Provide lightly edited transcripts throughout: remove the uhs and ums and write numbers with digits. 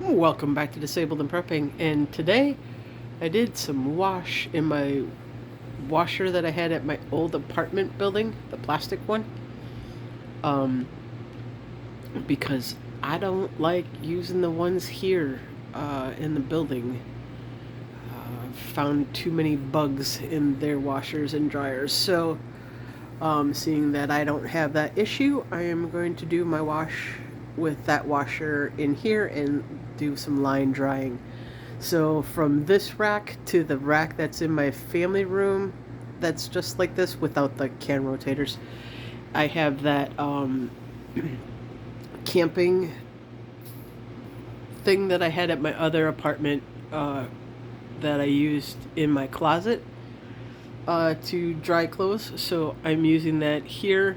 Welcome back to Disabled and Prepping, and today I did some wash in my washer that I had at my old apartment building, the plastic one, um, because I don't like using the ones here in the building. Found too many bugs in their washers and dryers, so seeing that I don't have that issue, I am going to do my wash with that washer in here and do some line drying. So from this rack to the rack that's in my family room, that's just like this without the can rotators, I have that camping thing that I had at my other apartment that I used in my closet to dry clothes. So I'm using that here.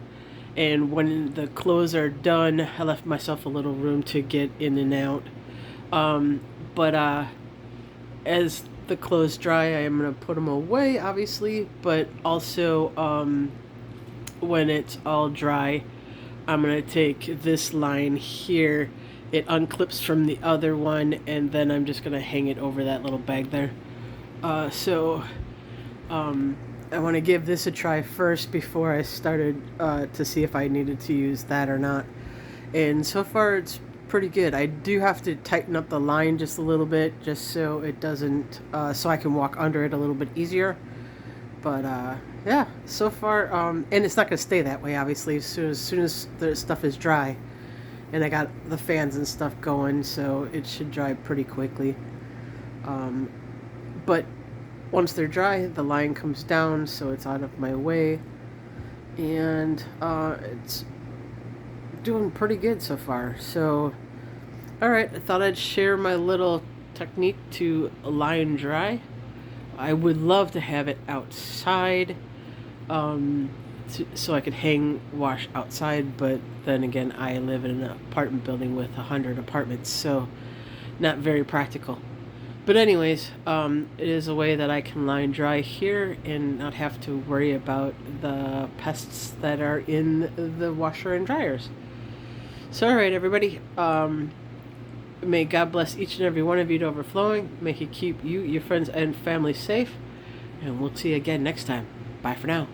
And when the clothes are done, I left myself a little room to get in and out. But as the clothes dry, I am going to put them away, obviously. But also, when it's all dry, I'm going to take this line here. It unclips from the other one, and then I'm just going to hang it over that little bag there. I want to give this a try first before I started to see if I needed to use that or not. And so far it's pretty good. I do have to tighten up the line just a little bit just so it doesn't, so I can walk under it a little bit easier. But yeah, so far, and it's not going to stay that way obviously as soon as the stuff is dry. And I got the fans and stuff going, so it should dry pretty quickly. But once they're dry, the line comes down, so it's out of my way. And it's doing pretty good so far. So, alright, I thought I'd share my little technique to line dry. I would love to have it outside, so I could hang wash outside, but then again, I live in an apartment building with 100 apartments, so not very practical. But anyways, it is a way that I can line dry here and not have to worry about the pests that are in the washer and dryers. So alright everybody, may God bless each and every one of you to overflowing. May He keep you, your friends, and family safe. And we'll see you again next time. Bye for now.